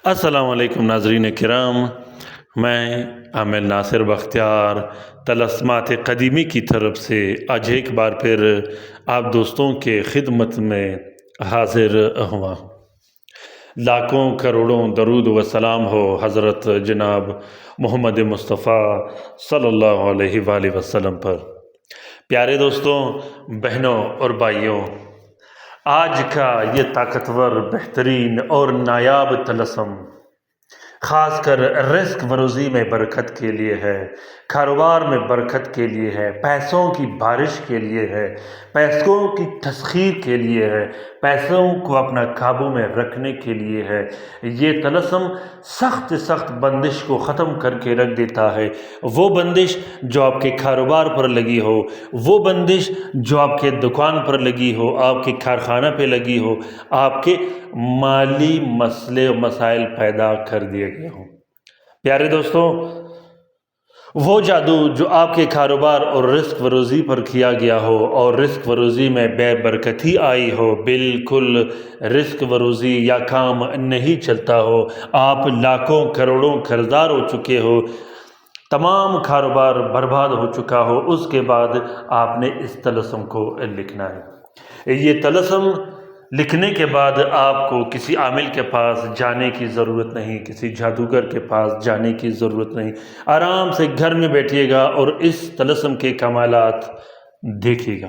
السلام علیکم ناظرین کرام، میں عامر ناصر بختیار طلسمات قدیمی کی طرف سے آج ایک بار پھر آپ دوستوں کے خدمت میں حاضر ہوا۔ لاکھوں کروڑوں درود و سلام ہو حضرت جناب محمد مصطفیٰ صلی اللہ علیہ وآلہ وسلم پر۔ پیارے دوستوں، بہنوں اور بھائیوں، آج کا یہ طاقتور، بہترین اور نایاب طلسم خاص کر رزق و روزی میں برکت کے لیے ہے، کاروبار میں برکت کے لیے ہے، پیسوں کی بارش کے لیے ہے، پیسوں کی تسخیر کے لیے ہے، پیسوں کو اپنا قابو میں رکھنے کے لیے ہے۔ یہ طلسم سخت سخت بندش کو ختم کر کے رکھ دیتا ہے۔ وہ بندش جو آپ کے کاروبار پر لگی ہو، وہ بندش جو آپ کے دکان پر لگی ہو، آپ کے کارخانہ پہ لگی ہو، آپ کے مالی مسئلے و مسائل پیدا کر دیے گئے ہوں۔ پیارے دوستوں، وہ جادو جو آپ کے کاروبار اور رزق و روزی پر کیا گیا ہو اور رزق و روزی میں بے برکتی آئی ہو، بالکل رزق و روزی یا کام نہیں چلتا ہو، آپ لاکھوں کروڑوں قرضدار ہو چکے ہو، تمام کاروبار برباد ہو چکا ہو، اس کے بعد آپ نے اس طلسم کو لکھنا ہے۔ یہ طلسم لکھنے کے بعد آپ کو کسی عامل کے پاس جانے کی ضرورت نہیں، کسی جادوگر کے پاس جانے کی ضرورت نہیں، آرام سے گھر میں بیٹھیے گا اور اس طلسم کے کمالات دیکھیے گا۔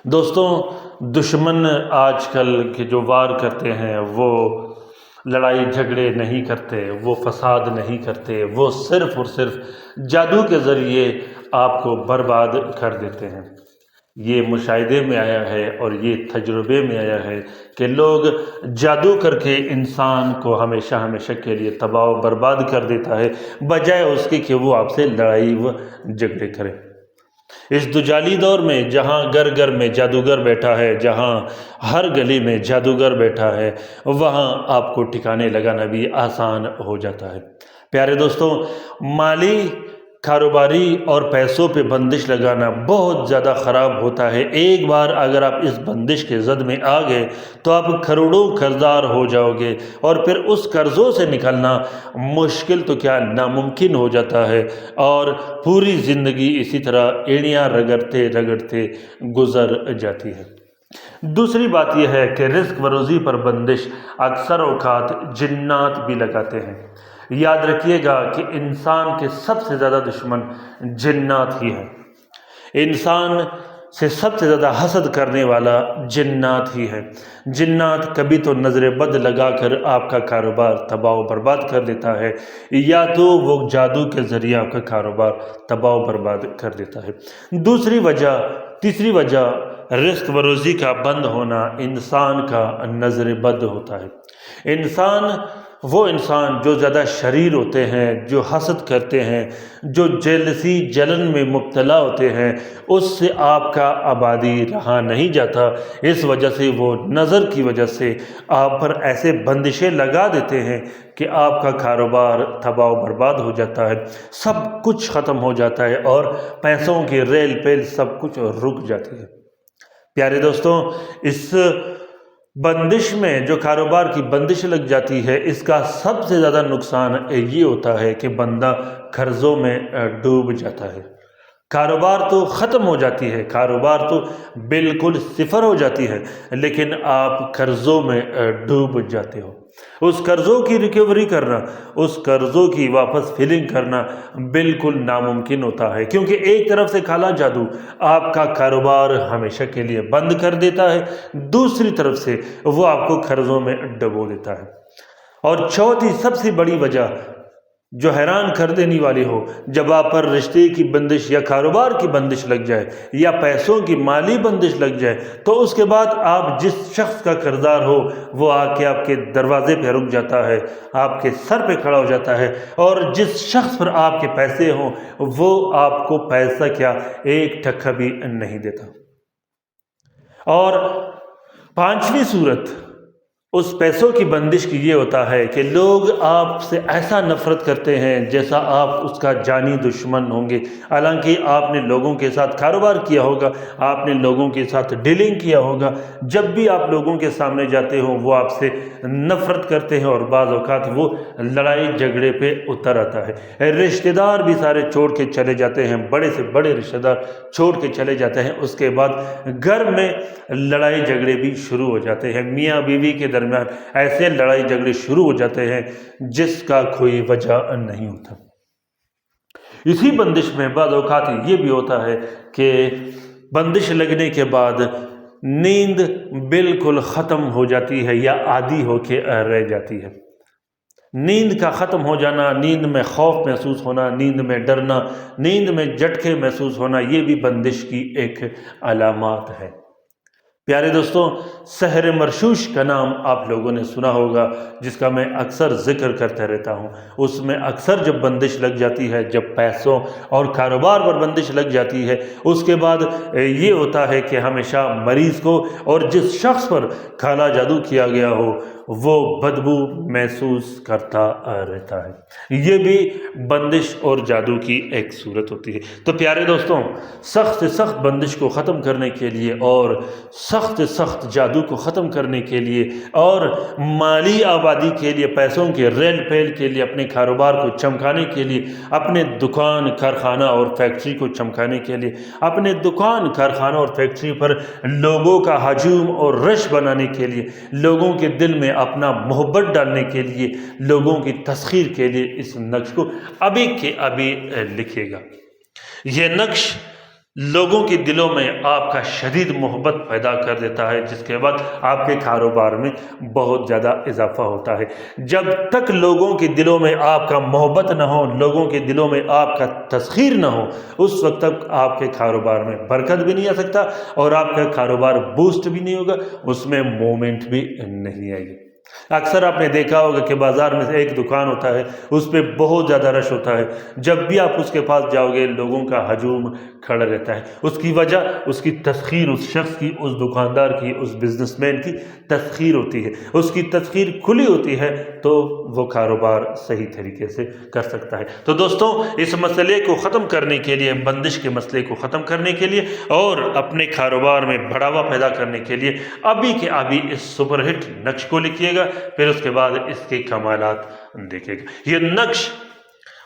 دوستوں، دشمن آج کل کے جو وار کرتے ہیں وہ لڑائی جھگڑے نہیں کرتے، وہ فساد نہیں کرتے، وہ صرف اور صرف جادو کے ذریعے آپ کو برباد کر دیتے ہیں۔ یہ مشاہدے میں آیا ہے اور یہ تجربے میں آیا ہے کہ لوگ جادو کر کے انسان کو ہمیشہ ہمیشہ کے لیے تباہ و برباد کر دیتا ہے، بجائے اس کے کہ وہ آپ سے لڑائی و جھگڑے کرے۔ اس دجالی دور میں جہاں گھر گھر میں جادوگر بیٹھا ہے، جہاں ہر گلی میں جادوگر بیٹھا ہے، وہاں آپ کو ٹھکانے لگانا بھی آسان ہو جاتا ہے۔ پیارے دوستوں، مالی کاروباری اور پیسوں پہ بندش لگانا بہت زیادہ خراب ہوتا ہے۔ ایک بار اگر آپ اس بندش کے زد میں آ گئے تو آپ کروڑوں قرضدار ہو جاؤ گے، اور پھر اس قرضوں سے نکلنا مشکل تو کیا ناممکن ہو جاتا ہے، اور پوری زندگی اسی طرح ایڑیاں رگڑتے رگڑتے گزر جاتی ہے۔ دوسری بات یہ ہے کہ رزق و روزی پر بندش اکثر اوقات جنات بھی لگاتے ہیں۔ یاد رکھیے گا کہ انسان کے سب سے زیادہ دشمن جنات ہی ہیں۔ انسان سے سب سے زیادہ حسد کرنے والا جنات ہی ہے۔ جنات کبھی تو نظر بد لگا کر آپ کا کاروبار تباہ و برباد کر دیتا ہے، یا تو وہ جادو کے ذریعے آپ کا کاروبار تباہ و برباد کر دیتا ہے۔ تیسری وجہ رزق و روزی کا بند ہونا انسان کا نظر بد ہوتا ہے۔ وہ انسان جو زیادہ شریر ہوتے ہیں، جو حسد کرتے ہیں، جو جیلسی جلن میں مبتلا ہوتے ہیں، اس سے آپ کا آبادی رہا نہیں جاتا۔ اس وجہ سے وہ نظر کی وجہ سے آپ پر ایسے بندشیں لگا دیتے ہیں کہ آپ کا کاروبار تباہ و برباد ہو جاتا ہے، سب کچھ ختم ہو جاتا ہے، اور پیسوں کی ریل پیل سب کچھ رک جاتی ہے۔ پیارے دوستوں، اس بندش میں جو کاروبار کی بندش لگ جاتی ہے، اس کا سب سے زیادہ نقصان یہ ہوتا ہے کہ بندہ قرضوں میں ڈوب جاتا ہے۔ کاروبار تو ختم ہو جاتی ہے، کاروبار تو بالکل صفر ہو جاتی ہے، لیکن آپ قرضوں میں ڈوب جاتے ہو۔ اس قرضوں کی ریکوری کرنا، اس قرضوں کی واپس فلنگ کرنا بالکل ناممکن ہوتا ہے، کیونکہ ایک طرف سے کالا جادو آپ کا کاروبار ہمیشہ کے لیے بند کر دیتا ہے، دوسری طرف سے وہ آپ کو قرضوں میں ڈبو دیتا ہے۔ اور چوتھی سب سے بڑی وجہ جو حیران کر دینے والی ہو، جب آپ پر رشتے کی بندش یا کاروبار کی بندش لگ جائے یا پیسوں کی مالی بندش لگ جائے، تو اس کے بعد آپ جس شخص کا قرضدار ہو وہ آ کے آپ کے دروازے پہ رک جاتا ہے، آپ کے سر پہ کھڑا ہو جاتا ہے، اور جس شخص پر آپ کے پیسے ہوں وہ آپ کو پیسہ کیا ایک ٹکا بھی نہیں دیتا۔ اور پانچویں صورت اس پیسوں کی بندش کی یہ ہوتا ہے کہ لوگ آپ سے ایسا نفرت کرتے ہیں جیسا آپ اس کا جانی دشمن ہوں گے، حالانکہ آپ نے لوگوں کے ساتھ کاروبار کیا ہوگا، آپ نے لوگوں کے ساتھ ڈیلنگ کیا ہوگا، جب بھی آپ لوگوں کے سامنے جاتے ہو وہ آپ سے نفرت کرتے ہیں اور بعض اوقات وہ لڑائی جھگڑے پہ اتر آتا ہے۔ رشتہ دار بھی سارے چھوڑ کے چلے جاتے ہیں، بڑے سے بڑے رشتہ دار چھوڑ کے چلے جاتے ہیں، اس کے بعد گھر میں لڑائی جھگڑے بھی شروع ہو جاتے ہیں، میاں بیوی کے درمیان ایسے لڑائی جھگڑے شروع ہو جاتے ہیں جس کا کوئی وجہ نہیں ہوتا۔ اسی بندش میں بعض اوقات یہ بھی ہوتا ہے کہ بندش لگنے کے بعد نیند بالکل ختم ہو جاتی ہے یا عادی ہو کے رہ جاتی ہے۔ نیند کا ختم ہو جانا، نیند میں خوف محسوس ہونا، نیند میں ڈرنا، نیند میں جھٹکے محسوس ہونا، یہ بھی بندش کی ایک علامات ہے۔ پیارے دوستوں، سحر مرشوش کا نام آپ لوگوں نے سنا ہوگا، جس کا میں اکثر ذکر کرتا رہتا ہوں۔ اس میں اکثر جب بندش لگ جاتی ہے، جب پیسوں اور کاروبار پر بندش لگ جاتی ہے، اس کے بعد یہ ہوتا ہے کہ ہمیشہ مریض کو اور جس شخص پر کالا جادو کیا گیا ہو وہ بدبو محسوس کرتا رہتا ہے۔ یہ بھی بندش اور جادو کی ایک صورت ہوتی ہے۔ تو پیارے دوستوں، سخت سے سخت بندش کو ختم کرنے کے لیے اور سخت سے سخت جادو کو ختم کرنے کے لیے اور مالی آبادی کے لیے، پیسوں کے ریل پیل کے لیے، اپنے کاروبار کو چمکانے کے لیے، اپنے دکان کارخانہ اور فیکٹری کو چمکانے کے لیے، اپنے دکان کارخانہ اور فیکٹری پر لوگوں کا ہجوم اور رش بنانے کے لیے، لوگوں کے دل میں اپنا محبت ڈالنے کے لیے، لوگوں کی تسخیر کے لیے اس نقش کو ابھی کے ابھی لکھے گا۔ یہ نقش لوگوں کے دلوں میں آپ کا شدید محبت پیدا کر دیتا ہے، جس کے بعد آپ کے کاروبار میں بہت زیادہ اضافہ ہوتا ہے۔ جب تک لوگوں کے دلوں میں آپ کا محبت نہ ہو، لوگوں کے دلوں میں آپ کا تسخیر نہ ہو، اس وقت تک آپ کے کاروبار میں برکت بھی نہیں آ سکتا اور آپ کا کاروبار بوسٹ بھی نہیں ہوگا، اس میں مومنٹ بھی نہیں آئے گی۔ اکثر آپ نے دیکھا ہوگا کہ بازار میں ایک دکان ہوتا ہے، اس پہ بہت زیادہ رش ہوتا ہے، جب بھی آپ اس کے پاس جاؤ گے لوگوں کا ہجوم کھڑا رہتا ہے۔ اس کی وجہ اس کی تسخیر، اس شخص کی، اس دکاندار کی، اس بزنس مین کی تسخیر ہوتی ہے۔ اس کی تسخیر کھلی ہوتی ہے تو وہ کاروبار صحیح طریقے سے کر سکتا ہے۔ تو دوستوں، اس مسئلے کو ختم کرنے کے لیے، بندش کے مسئلے کو ختم کرنے کے لیے اور اپنے کاروبار میں بڑھاوا پیدا کرنے کے لیے ابھی کے ابھی اس سپر ہٹ نقش کو لکھیے گا، پھر اس کے بعد اس کے کمالات دیکھے گا۔ یہ نقش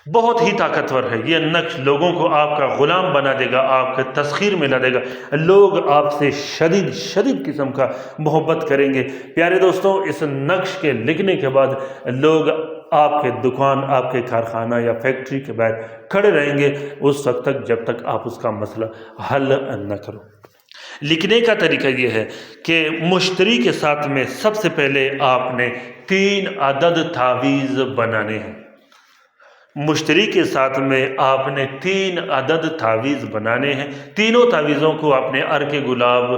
بہت ہی طاقتور ہے، یہ نقش لوگوں کو آپ کا غلام بنا دے گا، آپ کے تسخیر میں لا دے گا، لوگ آپ سے شدید قسم کا محبت کریں گے۔ پیارے دوستوں، اس نقش کے لکھنے کے بعد لوگ آپ کے دکان، آپ کے کارخانہ یا فیکٹری کے باہر کھڑے رہیں گے اس وقت تک جب تک آپ اس کا مسئلہ حل نہ کرو۔ لکھنے کا طریقہ یہ ہے کہ مشتری کے ساتھ میں سب سے پہلے آپ نے 3 عدد تعویذ بنانے ہیں۔ مشتری کے ساتھ میں آپ نے 3 عدد تعویذ بنانے ہیں۔ تینوں تعویذوں کو آپ نے عرق گلاب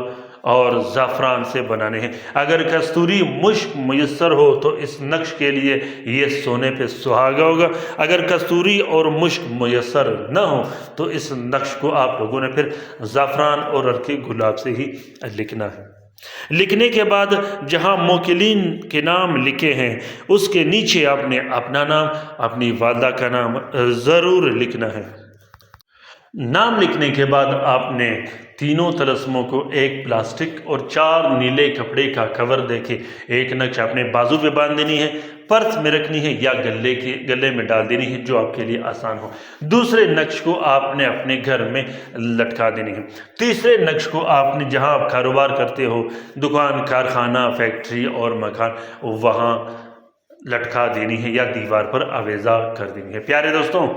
اور زعفران سے بنانے ہیں۔ اگر کستوری مشک میسر ہو تو اس نقش کے لیے یہ سونے پہ سہاگا ہوگا، اگر کستوری اور مشک میسر نہ ہو تو اس نقش کو آپ لوگوں نے پھر زعفران اور عرق گلاب سے ہی لکھنا ہے۔ لکھنے کے بعد جہاں موکلین کے نام لکھے ہیں اس کے نیچے آپ نے اپنا نام، اپنی والدہ کا نام ضرور لکھنا ہے۔ نام لکھنے کے بعد آپ نے تینوں طلسموں کو ایک پلاسٹک اور 4 نیلے کپڑے کا کور دے کے ایک نقش اپنے بازو پہ باندھ دینی ہے، پرس میں رکھنی ہے یا گلے میں ڈال دینی ہے، جو آپ کے لیے آسان ہو۔ دوسرے نقش کو آپ نے اپنے گھر میں لٹکا دینی ہے۔ تیسرے نقش کو آپ نے جہاں آپ کاروبار کرتے ہو، دکان، کارخانہ، فیکٹری اور مکان، وہاں لٹکا دینی ہے یا دیوار پر آویزہ کر دینی ہے۔ پیارے دوستوں،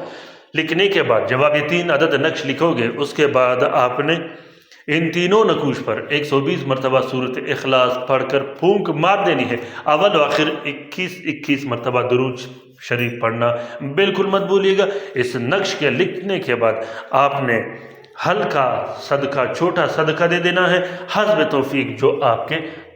لکھنے کے بعد جب آپ یہ 3 عدد نقش لکھو گے، اس کے بعد آپ نے ان تینوں نقوش پر 120 مرتبہ سورۃ اخلاص پڑھ کر پھونک مار دینی ہے۔ اول و آخر 21 مرتبہ درود شریف پڑھنا بالکل مت بھولیے گا۔ اس نقش کے لکھنے کے بعد آپ نے ہلکا صدقہ، چھوٹا صدقہ دے دینا ہے حسب توفیق جو آپ کے